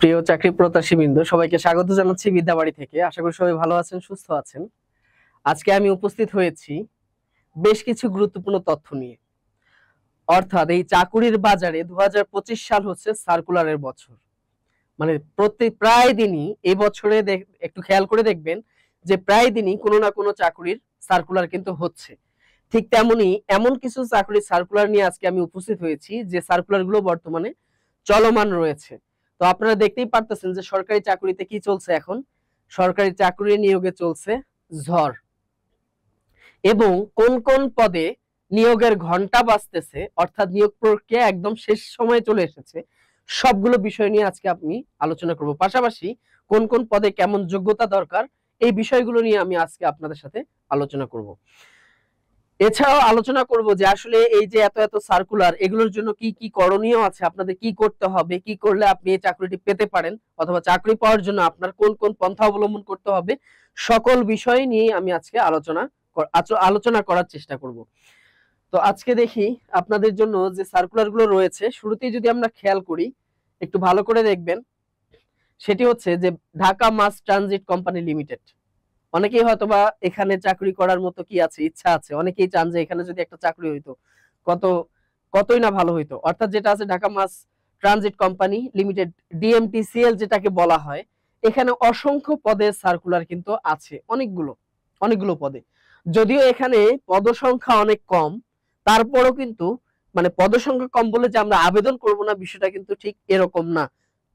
প্রিয় চাকরি প্রত্যাশীবৃন্দ, সবাইকে স্বাগত জানাচ্ছি বিদ্যাবাড়ি থেকে। আশা করি সবাই ভালো আছেন, সুস্থ আছেন। আজকে আমি উপস্থিত হয়েছি বেশ কিছু গুরুত্বপূর্ণ তথ্য নিয়ে। অর্থাৎ এই চাকুরির বাজারে 2025 সাল হচ্ছে সার্কুলারের বছর। মানে প্রায় দিনই এই বছরে একটু খেয়াল করে দেখবেন যে প্রায় দিনই কোনো না কোনো চাকুরির সার্কুলার কিন্তু হচ্ছে। ঠিক তেমনি এমন কিছু চাকরির সার্কুলার নিয়ে আজকে আমি উপস্থিত হয়েছি যে সার্কুলারগুলো বর্তমানে চলমান রয়েছে। তো আপনারা দেখতেই পারতেছেন যে সরকারি চাকরিতে কি চলছে এখন। সরকারি চাকরি নিয়োগে চলছে ঝড়, এবং কোন কোন পদে নিয়োগের ঘন্টা বাজতেছে, অর্থাৎ নিয়োগ প্রক্রিয়া একদম শেষ সময়ে চলে এসেছে। সবগুলো বিষয় নিয়ে আজকে আমি আলোচনা করব। পাশাপাশি কোন কোন পদে কেমন যোগ্যতা দরকার, এই বিষয়গুলো নিয়ে আমি আজকে আপনাদের সাথে আলোচনা করব। এছাড়াও আলোচনা করব যে আসলে এই যে এত এত সার্কুলার, এগুলোর জন্য কি কি করণীয় আছে, আপনাদের কি করতে হবে, কি করলে আপনি এই চাকরিটি পেতে পারেন, অথবা চাকরি পাওয়ার জন্য আপনার কোন কোন পন্থা অবলম্বন করতে হবে, সকল বিষয় নিয়ে আমি আজকে আলোচনা করার চেষ্টা করব। তো আজকে দেখি আপনাদের জন্য যে সার্কুলার গুলো রয়েছে, শুরুতেই যদি আমরা খেয়াল করি, একটু ভালো করে দেখবেন। সেটি হচ্ছে যে Dhaka mass transit company limited. অনেকেই হয়তোবা এখানে চাকরি করার মতো কি আছে, ইচ্ছা আছে, অনেকেই চান যে এখানে যদি একটা চাকরি হইতো কত কতই না ভালো হইতো। অর্থাৎ যেটা আছে Dhaka mass transit company limited, DMTCL যেটাকে বলা হয়, এখানে অসংখ্য পদের সার্কুলার কিন্তু আছে, অনেকগুলো অনেকগুলো পদে। যদিও এখানে পদসংখ্যা অনেক কম, তারপরও কিন্তু মানে পদসংখ্যা কম বলে যে আমরা আবেদন করব না, বিষয়টা কিন্তু ঠিক এরকম না।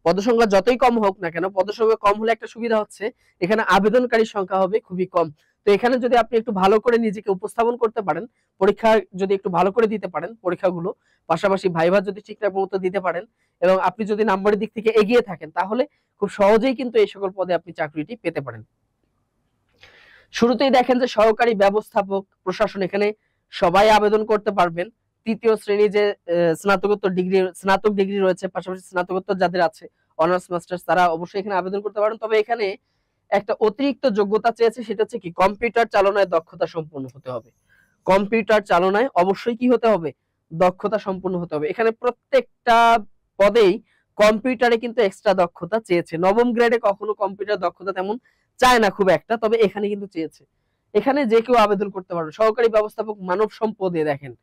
পদসংখ্যা যতই কম হোক না কেন, পদসংখ্যা কম হলে একটা সুবিধা হচ্ছে এখানে আবেদনকারীর সংখ্যা হবে খুবই কম। তো এখানে যদি আপনি একটু ভালো করে নিজেকে উপস্থাপন করতে পারেন, পরীক্ষা যদি একটু ভালো করে দিতে পারেন পরীক্ষাগুলো, পাশাপাশি ভাইভা যদি ঠিকঠাক মতো দিতে পারেন, এবং আপনি যদি নাম্বারের দিক থেকে এগিয়ে থাকেন, তাহলে খুব সহজেই কিন্তু এই সকল পদে আপনি চাকরিটি পেতে পারেন। শুরুতেই দেখেন যে সহকারী ব্যবস্থাপক প্রশাসন, এখানে সবাই আবেদন করতে পারবেন। তৃতীয় শ্রেণী যে স্নাতক ডিগ্রি রয়েছে, পাশাপাশি স্নাতকোত্তর যাদের আছে, অনার্স মাস্টার্স, তারা অবশ্যই এখানে আবেদন করতে পারেন। তবে এখানে একটা অতিরিক্ত যোগ্যতা চেয়েছে, সেটা হচ্ছে কি কম্পিউটার চালনায় দক্ষতা সম্পন্ন হতে হবে। কম্পিউটার চালনায় অবশ্যই কি হতে হবে, দক্ষতা সম্পন্ন হতে হবে। এখানে প্রত্যেকটা পদেই কম্পিউটারে কিন্তু এক্সট্রা দক্ষতা চেয়েছে। নবম গ্রেডে কখনো কম্পিউটার দক্ষতা তেমন চায় না খুব একটা, তবে এখানে কিন্তু চেয়েছে। এখানে যে কেউ আবেদন করতে পারবে। সহকারী ব্যবস্থাপক মানব সম্পদে দেখেন,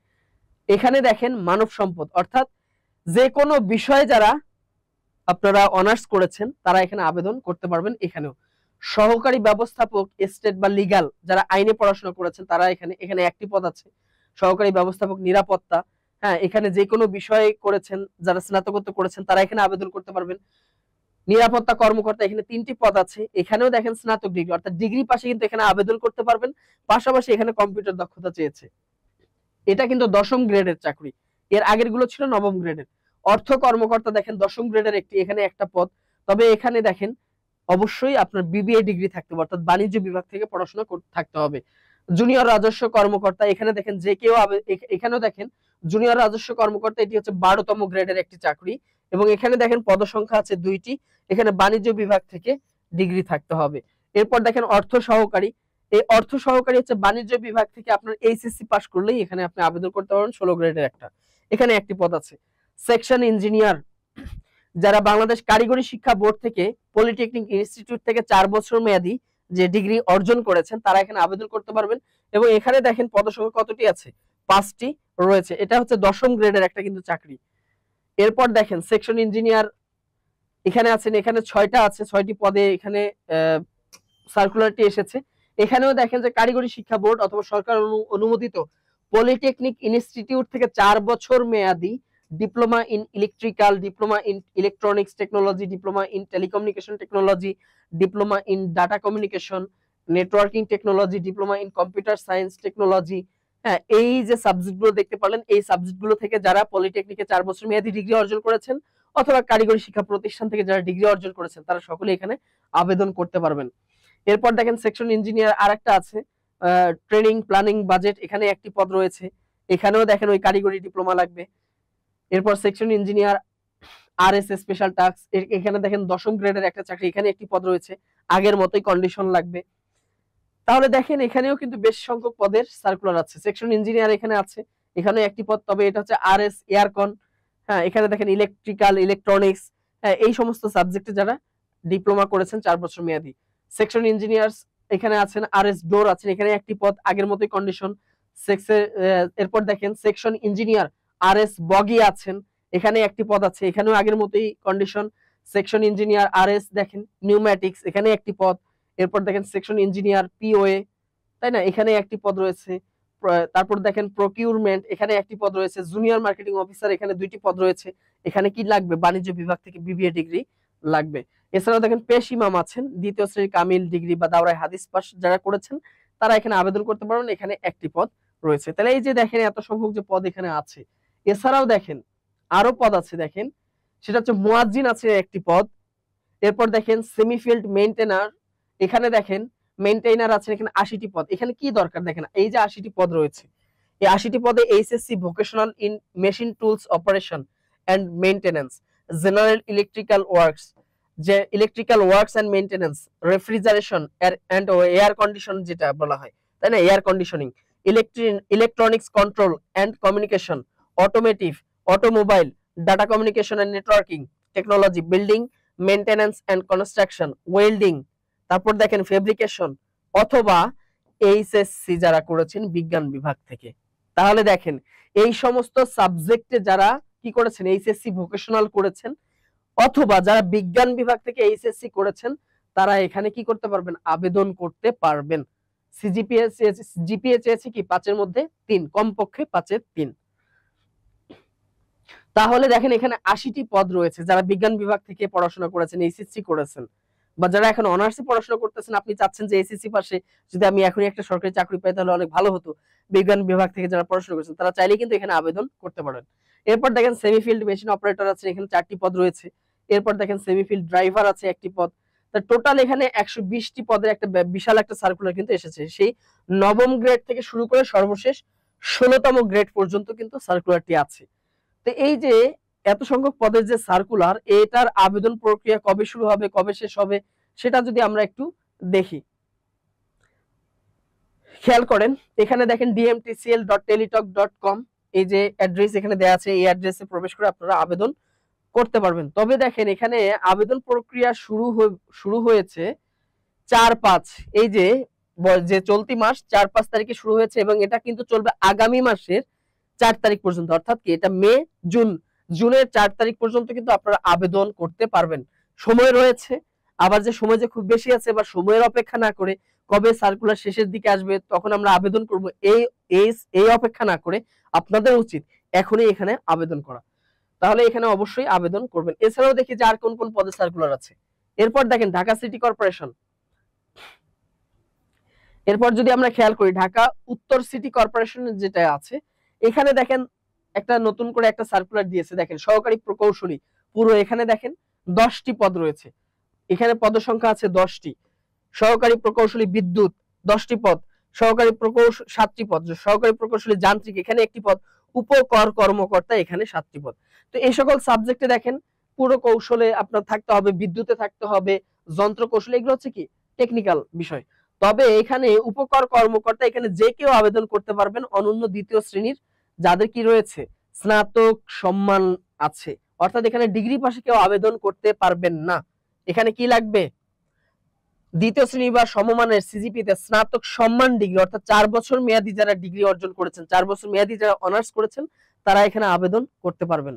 এখানে দেখেন মানব সম্পদ, অর্থাৎ যে কোনো বিষয়ে যারা আপনারা অনার্স করেছেন তারা এখানে আবেদন করতে পারবেন। এখানেও সহকারী ব্যবস্থাপক স্টেট বা লিগ্যাল, যারা আইনে পড়াশোনা করেছেন তারা এখানে এখানে একটি পদ আছে। সহকারী ব্যবস্থাপক নিরাপত্তা, হ্যাঁ, এখানে যে কোনো বিষয়ে করেছেন, যারা স্নাতকোত্তর করেছেন তারা এখানে আবেদন করতে পারবেন। নিরাপত্তা কর্মকর্তা, এখানে 3টি পদ আছে। এখানেও দেখেন স্নাতক ডিগ্রি, অর্থাৎ ডিগ্রি পাশে কিন্তু এখানে আবেদন করতে পারবেন। পাশাপাশি এখানে কম্পিউটার দক্ষতা চেয়েছে। এটা কিন্তু 10ম গ্রেডের চাকরি, এর আগের গুলো ছিল 9ম গ্রেডের। অর্থ কর্মকর্তা দেখেন 10ম গ্রেডের এখানে একটা পদ। তবে এখানে দেখেন অবশ্যই আপনার বিবিএ ডিগ্রি থাকতে হবে, অর্থাৎ বাণিজ্য বিভাগ থেকে পড়াশোনা থাকতে হবে। জুনিয়র রাজস্ব কর্মকর্তা, এখানে দেখেন যে কেউ এখানেও দেখেন জুনিয়র রাজস্ব কর্মকর্তা, এটি হচ্ছে 12তম গ্রেডের একটি চাকরি, এবং এখানে দেখেন পদসংখ্যা আছে 2টি। এখানে বাণিজ্য বিভাগ থেকে ডিগ্রি থাকতে হবে। এরপর দেখেন অর্থ সহকারী, এই অর্থ সহকারী হচ্ছে বাণিজ্য বিভাগ থেকে আপনার এইচএসসি পাস করলেই এখানে আপনি আবেদন করতে পারবেন। 16 গ্রেডের একটা, এখানে একটি পদ আছে। সেকশন ইঞ্জিনিয়ার, যারা বাংলাদেশ কারিগরি শিক্ষা বোর্ড থেকে পলিটেকনিক ইনস্টিটিউট থেকে 4 বছর মেয়াদী যে ডিগ্রি অর্জন করেছেন তারা এখানে আবেদন করতে পারবেন। এবং এখানে দেখেন পদসংখ্যা কতটি আছে, 5টি রয়েছে। এটা হচ্ছে 10ম গ্রেডের একটা কিন্তু চাকরি। এরপর দেখেন সেকশন ইঞ্জিনিয়ার এখানে আছেন, এখানে 6টা আছে, 6টি পদে এখানে সার্কুলারটি এসেছে। এখানেও দেখেন যে কারিগরি শিক্ষা বোর্ড অথবা সরকার অনুমোদিত পলিটেকনিক ইনস্টিটিউট থেকে 4 বছর মেয়াদী diploma in electrical, diploma in electronics technology, diploma in telecommunication technology, diploma in data communication networking technology, diploma in computer science technology. হ্যাঁ, এই যে সাবজেক্টগুলো দেখতে পারলেন, এই সাবজেক্টগুলো থেকে যারা পলিটেকনিকে 4 বছর মেয়াদী ডিগ্রি অর্জন করেছেন অথবা কারিগরি শিক্ষা প্রতিষ্ঠান থেকে যারা ডিগ্রি অর্জন করেছেন তারা সকলে এখানে আবেদন করতে পারবেন। এরপর দেখেন সেকশন ইঞ্জিনিয়ার আরেকটা আছে, ট্রেনিং প্ল্যানিং বাজেট, এখানে একটি পদ রয়েছে। এখানেও দেখেন ওই কারিগরি ডিপ্লোমা লাগবে। এরপর section engineer RS special task, এখানে দেখেন 10ম গ্রেডের একটা চাকরি, এখানে একটি পদ রয়েছে, আগের মতোই কন্ডিশন লাগবে। তাহলে দেখেন এখানেও কিন্তু বেশ সংখ্যক পদের সার্কুলার আছে। সেকশন ইঞ্জিনিয়ার এখানে আছে, এখানে একটি পদ, তবে এটা হচ্ছে আরএস এয়ারকন। হ্যাঁ, এখানে দেখেন ইলেকট্রিক্যাল, ইলেকট্রনিক্স, এই সমস্ত সাবজেক্টে যারা ডিপ্লোমা করেছেন 4 বছর মেয়াদি। সেকশন ইঞ্জিনিয়ার্স এখানে আছেন, আরএস ডোর আছেন, এখানে একটি পদ, আগের মতোই কন্ডিশন। এরপর দেখেন সেকশন ইঞ্জিনিয়ার আরএস বগি আছেন, এখানে একটি পদ আছে, এখানেও আগের মতোই কন্ডিশন। সেকশন ইঞ্জিনিয়ার আরএস দেখেন নিউম্যাটিক্স, এখানে একটি পদ। এরপর দেখেন সেকশন ইঞ্জিনিয়ার পিওএ, তাই না, এখানে একটি পদ রয়েছে। তারপর দেখেন প্রকিউরমেন্ট, এখানে একটি পদ রয়েছে। জুনিয়র মার্কেটিং অফিসার, এখানে 2টি পদ রয়েছে। এখানে কি লাগবে? বাণিজ্য বিভাগ থেকে বিবিএ ডিগ্রি লাগবে। এছাড়াও দেখেন পেশ ইমাম আছেন, 2য় শ্রেণীর কামিল ডিগ্রি বা দাওরায়ে হাদিস পাস যারা করেছেন তারা এখানে আবেদন করতে পারবেন। এখানে একটি পদ রয়েছে। তাহলে এই যে দেখেন এত সংখ্যক যে পদ এখানে আছে। এছাড়াও দেখেন আরো পদ আছে, দেখেন সেটা হচ্ছে মুয়াজ্জিন আছে একটি পদ। এরপর দেখেন সেমিফিল্ড মেইনটেনার, এখানে দেখেন মেইনটেইনার আছেন, এখানে 80টি পদ। এখানে কি দরকার দেখেন, এই যে 80টি পদ রয়েছে, এই 80টি পদে HSC vocational in machine tools operation and maintenance, general electrical works, যে electrical works and maintenance, refrigeration and air condition যেটা বলা হয়, তাই না, air conditioning, electronics control and communication, automotive, automobile, data communication and networking technology, building maintenance and construction, welding, তারপর দেখেন fabrication, অথবা HSC যারা করেছেন বিজ্ঞান বিভাগ থেকে। তাহলে দেখেন এই সমস্ত সাবজেক্টে যারা কি করেছেন, এইচএসসি ভোকেশনাল করেছেন, অথবা যারা বিজ্ঞান বিভাগ থেকে এইচএসসি করেছেন, তারা এখানে কি করতে পারবেন? আবেদন করতে পারবেন। জিপিএ চেয়েছে কি 5-এর মধ্যে 3, কমপক্ষে 5-এর 3। তাহলে দেখেন এখানে 80টি পদ রয়েছে। যারা বিজ্ঞান বিভাগ থেকে পড়াশোনা করেছেন, এইচএসসি করেছেন, বা যারা এখন অনার্সে পড়াশোনা করতেছেন, আপনি চাচ্ছেন যে এসএসসি পাশে যদি আমি এখনই একটা সরকারি চাকরি পাই তাহলে অনেক ভালো হতো, বিজ্ঞান বিভাগ থেকে যারা পড়াশোনা করেছেন তারা চাইলে কিন্তু এখানে আবেদন করতে পারেন। এরপর দেখেন সেমিফিল্ড মেশিন অপারেটর আছে, এখানে 4টি পদ রয়েছে। এরপর দেখেন সেমিফিল্ড ড্রাইভার আছে একটি পদ। তা টোটাল এখানে 120টি পদের একটা বিশাল একটা সার্কুলার কিন্তু এসেছে, সেই নবম গ্রেড থেকে শুরু করে সর্বশেষ 16তম গ্রেড পর্যন্ত কিন্তু সার্কুলারটি আছে। তো এই যে এত সংখ্যক পদের যে সার্কুলার, এটার আবেদন প্রক্রিয়া কবে শুরু হবে, কবে শেষ হবে, সেটা যদি আমরা একটু দেখি, খেয়াল করেন এখানে দেখেন dmtcl.teletalk.com, এই যে অ্যাড্রেস এখানে দেয়া আছে, এই অ্যাড্রেসে প্রবেশ করে আপনারা আবেদন করতে পারবেন। তবে দেখেন এখানে আবেদন প্রক্রিয়া শুরু হয়েছে 4-5, এই যে চলতি মাস 4-5 তারিখে শুরু হয়েছে, এবং এটা কিন্তু চলবে আগামী মাসের 4 তারিখ পর্যন্ত, অর্থাৎ কি এটা মে জুনের 4 তারিখ পর্যন্ত কিন্তু আপনারা আবেদন করতে পারবেন। সময় রয়েছে, আবার যে সময় যে খুব বেশি আছে, এবার সময়ের অপেক্ষা না করে কবে সার্কুলার শেষের দিকে আসবে তখন আমরা আবেদন করব, এই অপেক্ষা না করে আপনাদের উচিত এখনই এখানে আবেদন করা। তাহলে এখানে অবশ্যই আবেদন করবেন। এছাড়াও দেখি যে আর কোন কোন পদে সার্কুলার আছে। এরপর দেখেন ঢাকা সিটি কর্পোরেশন, এরপর যদি আমরা খেয়াল করি ঢাকা উত্তর সিটি কর্পোরেশনের যেটা আছে, এখানে দেখেন একটা নতুন করে একটা সার্কুলার দিয়েছে। দেখেন সহকারী প্রকৌশলী পুরো, এখানে দেখেন 10টি পদ রয়েছে, এখানে পদ সংখ্যা আছে 10টি। সহকারী প্রকৌশলী বিদ্যুৎ 10টি পদ, সহকারী প্রকৌশল 7টি পদ, সহকারী প্রকৌশলী যান্ত্রিক এখানে একটি পদ, উপকর কর্মকর্তা এখানে 7টি পদ। তো এই সকল সাবজেক্টে দেখেন পুরো কৌশলে আপনার থাকতে হবে, বিদ্যুতে থাকতে হবে, যন্ত্র কৌশল, এগুলো হচ্ছে কি টেকনিক্যাল বিষয়। তবে এখানে উপকর কর্মকর্তা এখানে যে কেউ আবেদন করতে পারবেন, অনন্য 2য় শ্রেণীর যাদের কি রয়েছে স্নাতক সম্মান আছে, অর্থাৎ এখানে ডিগ্রি পাশে কেউ আবেদন করতে পারবেন না। এখানে কি লাগবে? 2য় শ্রেণী বা সমমানের সিজিপিতে স্নাতক সম্মান ডিগ্রি, অর্থাৎ 4 বছর মেয়াদী যারা ডিগ্রি অর্জন করেছেন, 4 বছর মেয়াদী যারা অনার্স করেছেন, তারা এখানে আবেদন করতে পারবেন।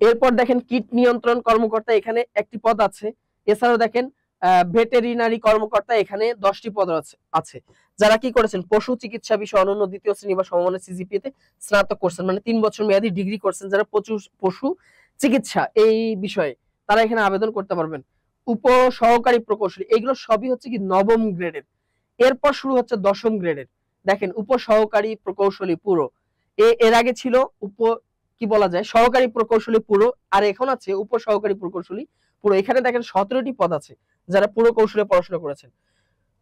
এরপর দেখেন কীট নিয়ন্ত্রণ কর্মকর্তা, এখানে একটি পদ আছে। এছাড়াও দেখেন ভেটেরিনারি কর্মকর্তা, এখানে 10টি পদ আছে। যারা কি করেছেন পশু চিকিৎসা বিষয়ে অনন্য 2য় শ্রেণী বা সমমানের সিজিপিতে স্নাতক করছেন, মানে 3 বছর মেয়াদী ডিগ্রি করছেন যারা পশু চিকিৎসা এই বিষয়ে, তারা এখানে আবেদন করতে পারবেন। উপ সহকারী প্রকৌশলী, এগুলো সবই হচ্ছে কি নবম গ্রেডের। এরপর শুরু হচ্ছে 10ম গ্রেডের। দেখেন উপ সহকারী প্রকৌশলী পুরো, এর আগে ছিল কি বলা যায় সহকারী প্রকৌশলী পুরো, আর এখন আছে উপ সহকারী প্রকৌশলী পুরো। এখানে দেখেন 17টি পদ আছে যারা পুরো কৌশলে পড়াশোনা করেছেন।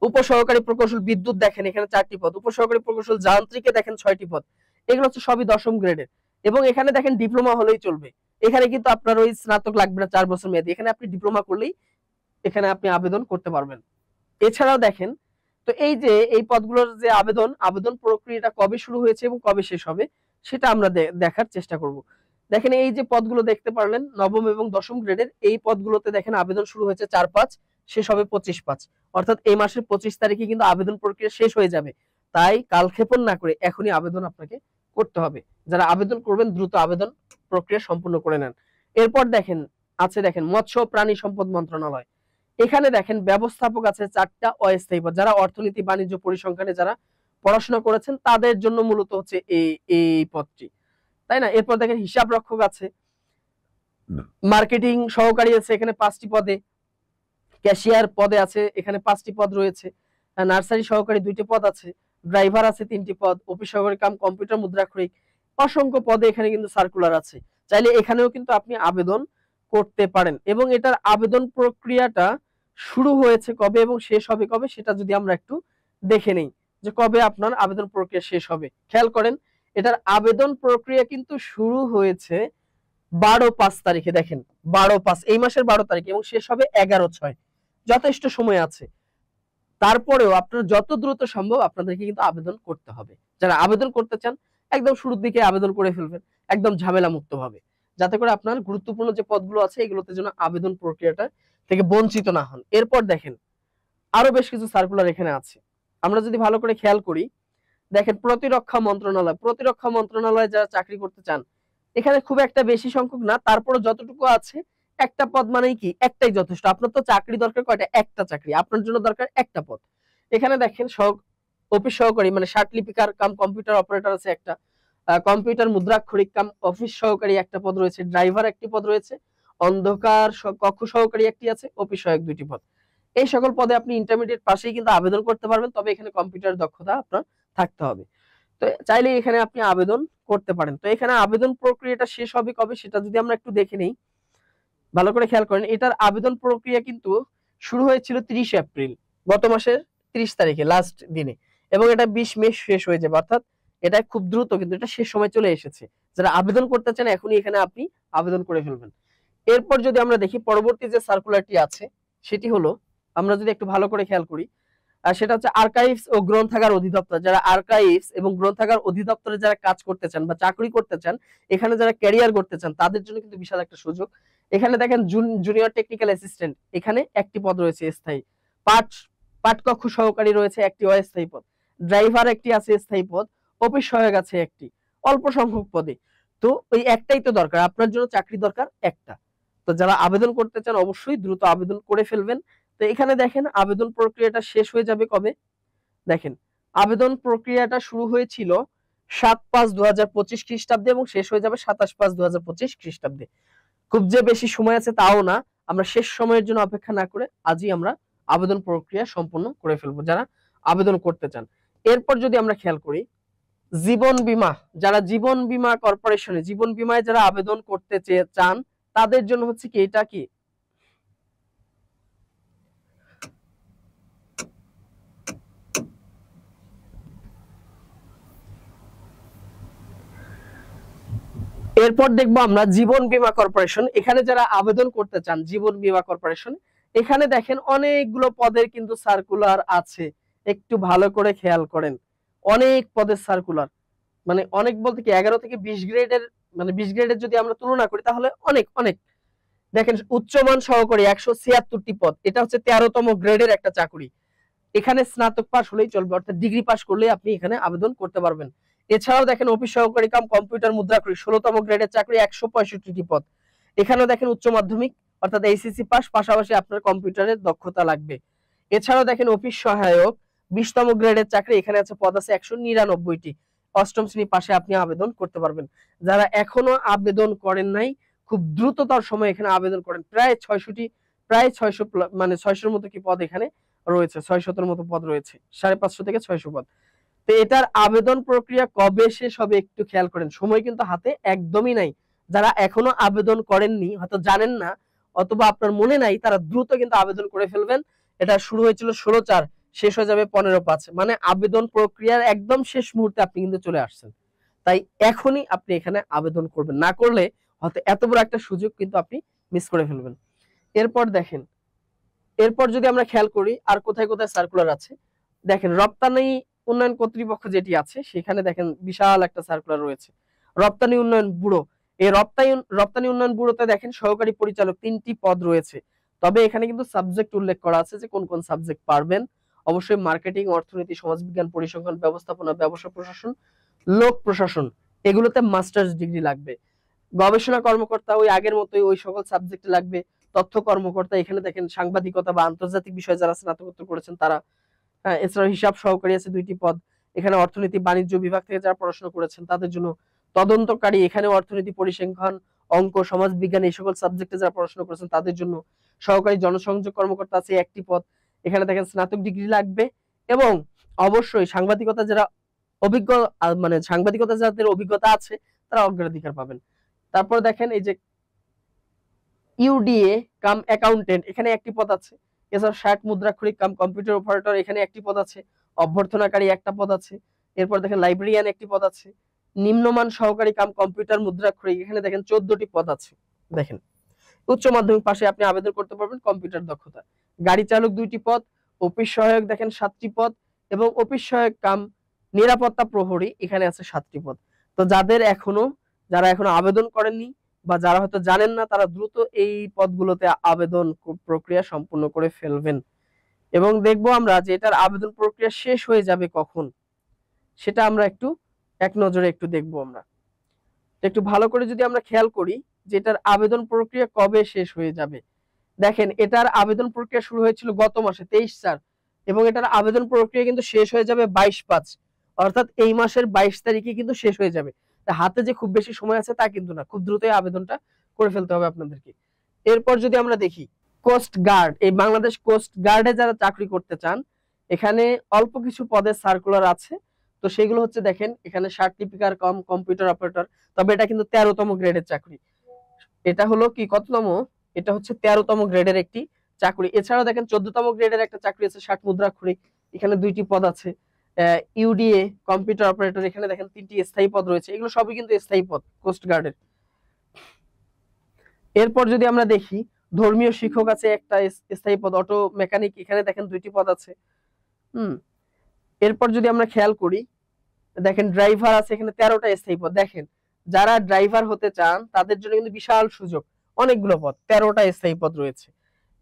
উপ সহকারী প্রকৌশল বিদ্যুৎ দেখেন এখানে 4টি পদ, উপ সহকারী প্রকৌশল যান্ত্রিকে দেখেন 6টি পদ। এগুলো হচ্ছে সবই 10ম গ্রেডের, এবং এখানে দেখেন ডিপ্লোমা হলেই চলবে। এখানে কিন্তু আপনার ওই স্নাতক লাগবে না, 4 বছর মেয়াদী, এখানে আপনি ডিপ্লোমা করলেই এখানে আপনি আবেদন করতে পারবেন। এছাড়াও দেখেন, তো এই যে এই পদগুলোর যে আবেদন প্রক্রিয়াটা কবে শুরু হয়েছে এবং কবে শেষ হবে সেটা আমরা দেখার চেষ্টা করব। দেখেন এই যে পদগুলো দেখতে পারলেন নবম এবং দশম গ্রেডের, এই পদগুলোতে দেখেন আবেদন শুরু হয়েছে 4/5, শেষ হবে 25/5, অর্থাৎ এই মাসের 25 তারিখে কিন্তু আবেদন প্রক্রিয়া শেষ হয়ে যাবে। তাই কালক্ষেপণ না করে এখনই আবেদন আপনাকে করতে হবে। যারা আবেদন করবেন দ্রুত আবেদন প্রক্রিয়া সম্পূর্ণ করে নেন। এরপর দেখেন দেখেন মৎস্য প্রাণী সম্পদ মন্ত্রণালয়, এখানে দেখেন ব্যবস্থাপক আছে 4টা অস্থায়ী পদ। যারা অর্থনীতি বাণিজ্য পরিসংখ্যানে যারা পড়াশোনা করেছেন তাদের জন্য মূলত হচ্ছে এই পদটি, তাই না? এরপর দেখেন হিসাব রক্ষক আছে, মার্কেটিং সহকারী আছে এখানে 5টি পদে, ক্যাশিয়ার পদে আছে এখানে 5টি পদ রয়েছে, নার্সারি সহকারী 2টি পদ আছে, ড্রাইভার আছে 3টি পদ, অফিস সহকারী কাম কম্পিউটার মুদ্রাক্ষরিক, অসংখ্য পদে এখানে কিন্তু সার্কুলার আছে। চাইলে এখানেও কিন্তু আপনি আবেদন করতে পারেন। এবং এটার আবেদন প্রক্রিয়াটা শুরু হয়েছে কবে এবং শেষ হবে কবে সেটা যদি আমরা একটু দেখে নেই, যে কবে আপনার আবেদন প্রক্রিয়া শেষ হবে। খেয়াল করেন এটার আবেদন প্রক্রিয়া কিন্তু শুরু হয়েছে 12/5 তারিখে, দেখেন 12/5 এই মাসের 12 তারিখ, এবং শেষ হবে 11/6, যথেষ্ট সময় আছে। তারপরেও আপনার যত দ্রুত সম্ভব আপনাদেরকে কিন্তু আবেদন করতে হবে। যারা আবেদন করতে চান একদম শুরুর দিকে আবেদন করে ফেলবেন, একদম ঝামেলা মুক্ত ভাবে, যাতে করে আপনার গুরুত্বপূর্ণ যে পদগুলো আছে এগুলোতে যেন আবেদন প্রক্রিয়াটা থেকে বঞ্চিত না হন। এরপর দেখেন আরো বেশ কিছু সার্কুলার এখানে আছে, আমরা যদি ভালো করে খেয়াল করি দেখেন প্রতিরক্ষা মন্ত্রণালয়, প্রতিরক্ষা মন্ত্রণালয়ে যারা চাকরি করতে চান এখানে খুব একটা বেশি সংখ্যক না, তারপরে যতটুকু আছে একটা পদ মানেই কি একটাই যথেষ্ট। আপনার তো চাকরি দরকার কয়টা? একটা চাকরি, আপনার জন্য দরকার একটা পদ। এখানে দেখেন অফিস সহকারী মানে শার্ট লিপিকার কাম কম্পিউটার অপারেটর আছে একটা, কম্পিউটার মুদ্রাক্ষরিক কাম অফিস সহকারী একটা পদ রয়েছে, ড্রাইভার একটি পদ রয়েছে, অন্ধকার কক্ষ সহকারী একটি আছে, অফিস সহায়ক 2টি পদ। এই সকল পদে আপনি ইন্টারমিডিয়েট পাশেই কিন্তু আবেদন করতে পারবেন, তবে এখানে কম্পিউটার দক্ষতা আপনার থাকতে হবে। তো চাইলে এখানে আপনি আবেদন করতে পারেন। তো এখানে আবেদন প্রক্রিয়াটা শেষ হবে কবে সেটা যদি আমরা একটু দেখে নেই, ভালো করে খেয়াল করেন এটার আবেদন প্রক্রিয়া কিন্তু শুরু হয়েছিল 30 এপ্রিল, গত মাসের 30 তারিখে লাস্ট দিনে, এবং এটা 20 মে শেষ হয়ে যাবে, অর্থাৎ এটা খুব দ্রুত কিন্তু এটা শেষ সময় চলে এসেছে। যারা আবেদন করতে চান এখনই এখানে আপনি আবেদন করে ফেলবেন। এরপর যদি আমরা দেখি পরবর্তী যে সার্কুলারটি আছে সেটি হলো, আমরা যদি একটু ভালো করে খেয়াল করি, সেটা হচ্ছে আর্কাইভস ও গ্রন্থাগার অধিদপ্তর। যারা আর্কাইভস এবং গ্রন্থাগার অধিদপ্তরে যারা কাজ করতে চান বা চাকরি করতে চান, এখানে যারা ক্যারিয়ার করতে চান তাদের জন্য কিন্তু বিশাল একটা সুযোগ। এখানে দেখেন জুনিয়র টেকনিক্যাল অ্যাসিস্ট্যান্ট এখানে একটি পদ রয়েছে স্থায়ী, পাঠকক্ষ সহকারী রয়েছে একটি অস্থায়ী পদ, ড্রাইভার একটি আছে স্থায়ী পদ, অফিস সহায়ক আছে একটি, অল্প সংখ্যক পদে। তো ওই একটাই তো দরকার, আপনার জন্য চাকরি দরকার একটা। তো যারা আবেদন করতে চান অবশ্যই দ্রুত আবেদন করে ফেলবেন। তো এখানে দেখেন আবেদন প্রক্রিয়াটা শেষ হয়ে যাবে কবে, দেখেন আবেদন প্রক্রিয়াটা শুরু হয়েছিল 7/5/2025 খ্রিস্টাব্দে এবং শেষ হয়ে যাবে 27/5/2025 খ্রিস্টাব্দে। খুব যে বেশি সময় আছে তাও না, আমরা শেষ সময়ের জন্য অপেক্ষা না করে আজই আমরা আবেদন প্রক্রিয়া সম্পূর্ণ করে ফেলবো যারা আবেদন করতে চান। এরপর যদি আমরা খেয়াল করি জীবন বীমা, যারা জীবন বীমা কর্পোরেশনে জীবন বীমায় যারা আবেদন করতে চান তাদের জন্য হচ্ছে কি এটা কি এরপর দেখবো আমরা জীবন বীমা কর্পোরেশন, এখানে যারা আবেদন করতে চান জীবন বীমা কর্পোরেশন, এখানে দেখেন অনেকগুলো পদের কিন্তু সার্কুলার আছে, একটু ভালো করে খেয়াল করেন অনেক পদের সার্কুলার, মানে অনেক বলতে কি 11 থেকে 20 গ্রেডের, মানে 20 গ্রেডের যদি আমরা তুলনা করি তাহলে অনেক অনেক। দেখেন উচ্চমান সহকারী 176টি পদ, এটা হচ্ছে 13তম গ্রেডের একটা চাকরি, এখানে স্নাতক পাস হলেই চলবে, অর্থাৎ ডিগ্রি পাস করলেই আপনি এখানে আবেদন করতে পারবেন। এছাড়াও দেখেন অফিস সহকারী কাম কম্পিউটার মুদ্রাক্ষরিক 16তম গ্রেডের চাকরি 165টি পদ, এখানেও দেখেন উচ্চ মাধ্যমিক অর্থাৎ এইচএসসি পাস, পাশাপাশি আপনার কম্পিউটারের দক্ষতা লাগবে। এছাড়াও দেখেন অফিস সহায়ক 20তম গ্রেডের চাকরি, এখানে আছে পদ আছে 199টি, 8ম শ্রেণী পাশে আপনি আবেদন করতে পারবেন। যারা এখনো আবেদন করেন নাই খুব দ্রুততর সময় এখানে আবেদন করেন, প্রায় 600টি, প্রায় 600 মানে 600-র মতো কি পদ এখানে রয়েছে, 600-র মতো পদ রয়েছে, 550 থেকে 600 পদ। তো এটার আবেদন প্রক্রিয়া কবে শেষ হবে একটু খেয়াল করেন, সময় কিন্তু হাতে একদমই নাই। যারা এখনো আবেদন করেননি, হয়তো জানেন না অথবা আপনার মনে নাই, তারা দ্রুত কিন্তু আবেদন করে ফেলবেন। এটা শুরু হয়েছিল 16/4, শেষ হয়ে যাবে 15/5, মানে আবেদন প্রক্রিয়ার একদম শেষ মুহূর্তে আপনি কিন্তু চলে আসছেন। তাই এখনই আপনি এখানে আবেদন করবেন, না করলে হয়তো এত বড় একটা সুযোগ কিন্তু আপনি মিস করে ফেলবেন। এরপর দেখেন, এরপর যদি আমরা খেয়াল করি আর কোথায় কোথায় সার্কুলার আছে, দেখেন রপ্তানি উন্নয়ন কর্তৃপক্ষ যেটি আছে সেখানে দেখেন বিশাল একটা সার্কুলার রয়েছে, রপ্তানি উন্নয়ন ব্যুরো, এই রপ্তানি উন্নয়ন ব্যুরোতে দেখেন সহকারী পরিচালক 3টি পদ রয়েছে, তবে এখানে কিন্তু সাবজেক্ট উল্লেখ করা আছে যে কোন কোন সাবজেক্ট পারবেন। অবশ্যই মার্কেটিং, অর্থনীতি, সমাজবিজ্ঞান, পরিসংখ্যান, ব্যবস্থাপনা, ব্যবসা প্রশাসন, লোক প্রশাসন, এগুলোতে মাস্টার্স ডিগ্রি লাগবে। গবেষণা কর্মকর্তা ওই আগের মতোই ওই সকল সাবজেক্টে লাগবে। তথ্য কর্মকর্তা, এখানে দেখেন সাংবাদিকতা বা আন্তর্জাতিক বিষয়ে যারা স্নাতকোত্তর করেছেন তারা। হ্যাঁ, এছাড়াও হিসাব সহকারী আছে 2টি পদ। এখানে অর্থনীতি বাণিজ্য বিভাগ থেকে যারা পড়াশোনা করেছেন তাদের জন্য। তদন্তকারী, এখানে অর্থনীতি, পরিসংখ্যান, অঙ্ক, সমাজ বিজ্ঞান এই সকল সাবজেক্টে যারা পড়াশোনা করেছেন তাদের জন্য। সহকারী জনসংযোগ কর্মকর্তা আছে 1টি পদ। এখানে দেখেন স্নাতক ডিগ্রি লাগবে। এবং অবশ্যই সাংবাদিকতা যারা অভিজ্ঞ, মানে সাংবাদিকতা যাদের অভিজ্ঞতা আছে তারা অগ্রাধিকার পাবেন। তারপর দেখেন এই যে ইউডিএ কাম অ্যাকাউন্টেন্ট, এখানে 1টি পদ আছে। এছাড়া 60 মুদ্রাক্ষরিক কাম কম্পিউটার অপারেটর, এখানে 1টি পদ আছে। অভ্যর্থনাকারী 1টা পদ আছে। এরপর দেখেন লাইব্রেরিয়ান 1টি পদ আছে। নিম্নমান সহকারী কাম কম্পিউটার মুদ্রাক্ষরিক, এখানে দেখেন 14টি পদ আছে। দেখেন উচ্চ মাধ্যমিক পাশে আপনি আবেদন করতে পারবেন কম্পিউটার দক্ষতা। গাড়ি চালক 2টি পদ। অফিস সহায়ক দেখেন 7টি পদ। এবং অফিস সহায়ক কাম নিরাপত্তা প্রহরী, এখানে আছে 7টি পদ। তো যারা এখনো আবেদন করেননি বা যারা হয়তো জানেন না, তারা দ্রুত এই পদগুলোতে আবেদন প্রক্রিয়া সম্পূর্ণ করে ফেলবেন। এবং দেখবো আমরা যে এটার আবেদন প্রক্রিয়া শেষ হয়ে যাবে কখন, সেটা আমরা এক নজরে দেখবো আমরা। একটু ভালো করে যদি আমরা খেয়াল করি যে এটার আবেদন প্রক্রিয়া কবে শেষ হয়ে যাবে। দেখেন এটার আবেদন প্রক্রিয়া শুরু হয়েছিল গত মাসে 23/4, এবং এটার আবেদন প্রক্রিয়া কিন্তু শেষ হয়ে যাবে 22/5, অর্থাৎ এই মাসের 22 তারিখে কিন্তু শেষ হয়ে যাবে। হাতে যে খুব বেশি সময় আছে তা কিন্তু না, খুব দ্রুতই আবেদনটা করে ফেলতে হবে আপনাদেরকে। এরপর যদি আমরা দেখি কোস্ট গার্ড, এই বাংলাদেশ কোস্ট গার্ডে যারা চাকরি করতে চান, এখানে অল্প কিছু পদের সার্কুলার আছে। তো সেগুলো হচ্ছে দেখেন এখানে সার্টিফিকার কম কম্পিউটার অপারেটর, তবে এটা কিন্তু 13তম গ্রেডের চাকরি। এটা হলো কি কততম, এটা হচ্ছে 13তম গ্রেডের একটি চাকরি। এছাড়াও দেখেন 14তম গ্রেডের একটা চাকরি আছে 60 মুদ্রাক্ষরিক, এখানে 2টি পদ আছে। ইউডিএ কম্পিউটার অপারেটর, এখানে দেখেন 3টি স্থায়ী পদ রয়েছে। এগুলো সবই কিন্তু স্থায়ী পদ কোস্ট গার্ডের। এরপর যদি আমরা দেখি ধর্মীয় শিক্ষক আছে একটা স্থায়ী পদ। অটো মেকানিক, এখানে দেখেন 2টি পদ আছে। এরপর যদি আমরা খেয়াল করি দেখেন ড্রাইভার আছে, এখানে 13টা স্থায়ী পদ। দেখেন যারা ড্রাইভার হতে চান তাদের জন্য কিন্তু বিশাল সুযোগ, অনেকগুলো পদ, 13টা স্থায়ী পদ রয়েছে।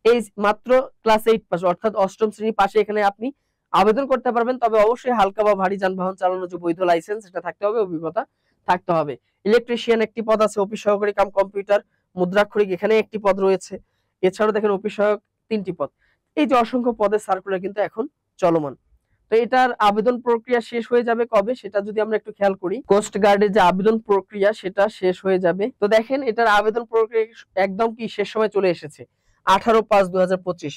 এই মাত্র ক্লাস 8 পাস অর্থাৎ 8ম শ্রেণী পাশে এখানে আপনি আবেদন করতে পারবেন। তবে অবশ্যই হালকা বা ভারী যানবাহন চালানোর যে বৈধ লাইসেন্স এটা থাকতে হবে, অভিজ্ঞতা থাকতে হবে। ইলেকট্রিশিয়ান 1টি পদ আছে। অফিস সহকারী কাম কম্পিউটার মুদ্রাক্ষরিক, এখানে 1টি পদ রয়েছে। এছাড়াও দেখেন অফিস সহায়ক 3টি পদ। এই যে অসংখ্য পদের সার্কুলার কিন্তু এখন চলমান। তো এটার আবেদন প্রক্রিয়া শেষ হয়ে যাবে কবে সেটা যদি আমরা একটু খেয়াল করি, কোস্ট গার্ডের যে আবেদন প্রক্রিয়া সেটা শেষ হয়ে যাবে। তো দেখেন এটার আবেদন প্রক্রিয়া একদম কি শেষ সময় চলে এসেছে, 18/5/2025,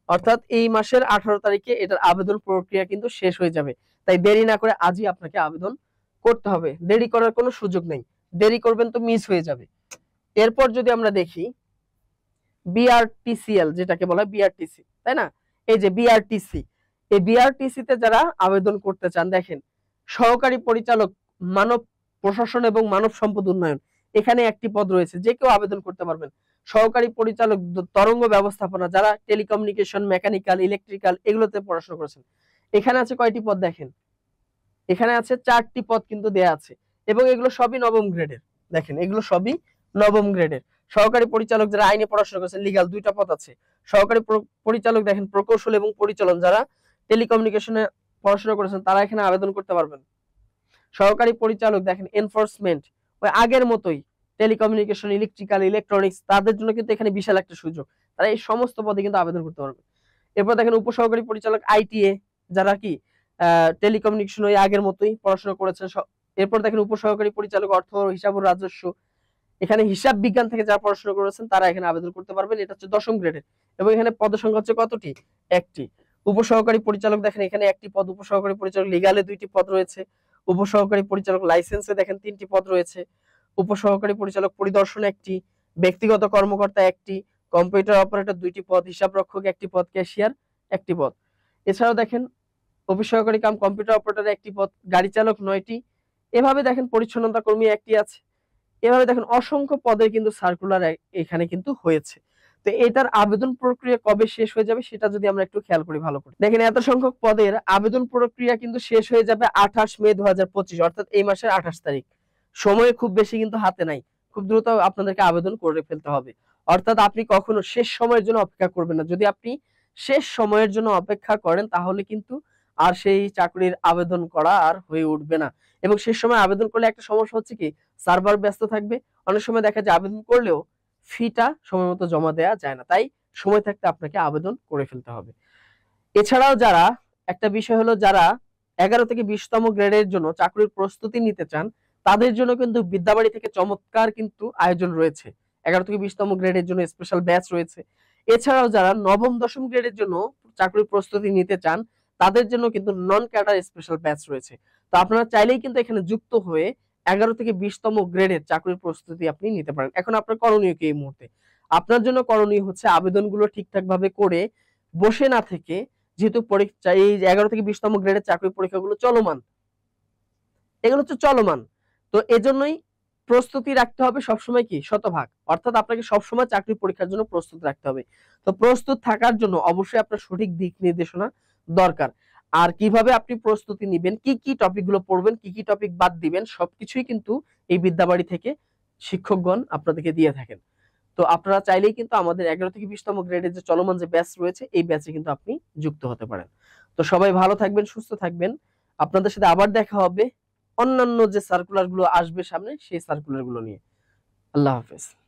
অর্থাৎ এই মাসের 18 তারিখে এটার আবেদন প্রক্রিয়া কিন্তু শেষ হয়ে যাবে। তাই দেরি না করে আজই আপনাকে আবেদন করতে হবে, দেরি করার কোনো সুযোগ নেই। দেরি করবেন তো মিস হয়ে যাবে। এরপর যদি আমরা দেখি বিআরটিসিএল, যেটাকে বলা হয় বিআরটিসি, তাই না? এই যে বিআরটিসি, এই বিআরটিসি তে যারা আবেদন করতে চান, দেখেন সহকারী পরিচালক মানব প্রশাসন এবং মানব সম্পদ উন্নয়ন, এখানে 1টি পদ রয়েছে, যে কেউ আবেদন করতে পারবেন। সহকারী পরিচালক তরঙ্গ ব্যবস্থাপনা, যারা টেলিকমিউনিকেশন, মেকানিক্যাল, ইলেকট্রিক্যাল এগুলোতে পড়াশোনা করেছেন, এখানে আছে কয়টি পদ দেখেন, এখানে আছে 4টি পদ কিন্তু দেয়া আছে। এবং এগুলো সবই নবম গ্রেডের। দেখেন এগুলো সবই নবম গ্রেডের। সহকারী পরিচালক যারা আইনে পড়াশোনা করেছেন, লিগ্যাল 2টা পদ আছে। সহকারী পরিচালক দেখেন প্রকৌশল এবং পরিচালন, যারা টেলিকমিউনিকেশনে পড়াশোনা করেছেন তারা এখানে আবেদন করতে পারবেন। সহকারী পরিচালক দেখেন এনফোর্সমেন্ট, ওই আগের মতোই টেলিকমিউনিকেশন, ইলেকট্রিক্যাল, ইলেকট্রনিক্স, তাদের জন্য কিন্তু এখানে বিশাল একটা সুযোগ, তারা এই সমস্ত পদে কিন্তু আবেদন করতে পারবে। এরপর দেখেন উপসহকারী পরিচালক আইটিএ, যারা কি টেলিকমিউনিকেশন ওই আগের মতোই পড়াশোনা করেছেন। এরপর দেখেন উপসহকারী পরিচালক অর্থ, হিসাব ও রাজস্ব, এখানে হিসাব বিজ্ঞান থেকে যারা পড়াশোনা করেছেন তারা এখানে আবেদন করতে পারবেন। এটা হচ্ছে 10ম গ্রেডের। এবং এখানে পদ সংখ্যা হচ্ছে কতটি, 1টি। উপসহকারী পরিচালক দেখেন এখানে 1টি পদ। উপসহকারী পরিচালক লিগ্যালে 2টি পদ রয়েছে। উপসহকারী পরিচালক লাইসেন্সে দেখেন 3টি পদ রয়েছে। উপসহকারী পরিচালক পরিদর্শন 1টি, ব্যক্তিগত কর্মকর্তা 1টি, কম্পিউটার অপারেটর 2টি পদ, হিসাব রক্ষক 1টি পদ, ক্যাশিয়ার 1টি পদ। এছাড়াও দেখেন অফিস সহকারী কাম কম্পিউটার অপারেটর 1টি পদ, গাড়ি চালক 9টি। এভাবে দেখেন পরিচ্ছন্নতা কর্মী 1টি আছে। এভাবে দেখেন অসংখ্য পদের কিন্তু সার্কুলার এখানে কিন্তু হয়েছে। তো এটার আবেদন প্রক্রিয়া কবে শেষ হয়ে যাবে সেটা যদি আমরা একটু খেয়াল করি ভালো করে, দেখেন এত সংখ্যক পদের আবেদন প্রক্রিয়া কিন্তু শেষ হয়ে যাবে 28 মে 2025, অর্থাৎ এই মাসের 28 তারিখ। সময় খুব বেশি কিন্তু হাতে নাই, খুব দ্রুত আপনাদেরকে আবেদন করে ফেলতে হবে। অর্থাৎ আপনি কখনো শেষ সময়ের জন্য অপেক্ষা করবেন না। যদি আপনি শেষ সময়ের জন্য অপেক্ষা করেন তাহলে কিন্তু আর সেই চাকরির আবেদন করা আর হয়ে উঠবে না। এবং শেষ সময় আবেদন করলে একটা সমস্যা হচ্ছে কি, সার্ভার ব্যস্ত থাকবে। অনেক সময় দেখা যায় আবেদন করলেও ফিটা সময় মতো জমা দেওয়া যায় না। তাই সময় থাকতে আপনাকে আবেদন করে ফেলতে হবে। এছাড়াও যারা, একটা বিষয় হলো, যারা 11 থেকে 20তম গ্রেডের জন্য চাকরির প্রস্তুতি নিতে চান তাদের জন্য কিন্তু বিদ্যাবাড়ি থেকে চমৎকার কিন্তু আয়োজন রয়েছে। 11 থেকে 20তম গ্রেডের জন্য স্পেশাল ব্যাচ রয়েছে। এছাড়াও যারা নবম দশম গ্রেডের জন্য চাকরির প্রস্তুতি নিতে চান তাদের জন্য কিন্তু নন ক্যাডার স্পেশাল ব্যাচ রয়েছে। তো আপনারা চাইলেই কিন্তু এখানে যুক্ত হয়ে 11 থেকে 20তম গ্রেডের চাকরির প্রস্তুতি আপনি নিতে পারেন। এখন আপনার করণীয় কি এই মুহূর্তে? আপনার জন্য করণীয় হচ্ছে আবেদনগুলো ঠিকঠাক ভাবে করে বসে না থেকে, যেহেতু পরীক্ষা এই 11 থেকে 20তম গ্রেডের চাকরির পরীক্ষাগুলো চলমান, এগুলো হচ্ছে চলমান, তো এজন্যই প্রস্তুতি রাখতে হবে সবসময় কি শতভাগ। অর্থাৎ আপনাকে সবসময় চাকরি পরীক্ষার জন্য প্রস্তুত রাখতে হবে। তো প্রস্তুত থাকার জন্য অবশ্যই আপনার সঠিক দিক নির্দেশনা দরকার। আর কিভাবে আপনি প্রস্তুতি নিবেন, কি কি টপিক গুলো পড়বেন, কি কি টপিক বাদ দিবেন, সবকিছুই কিন্তু এই বিদ্যাবাড়ি থেকে শিক্ষকগণ আপনাদেরকে দিয়ে থাকেন। তো আপনারা চাইলেই কিন্তু আমাদের 11 থেকে 20তম গ্রেডের যে চলমান যে ব্যাচ রয়েছে এই ব্যাচে কিন্তু আপনি যুক্ত হতে পারেন। তো সবাই ভালো থাকবেন, সুস্থ থাকবেন। আপনাদের সাথে আবার দেখা হবে অন্যান্য যে সার্কুলার গুলো আসবে সামনে সেই সার্কুলার গুলো নিয়ে। আল্লাহ হাফেজ।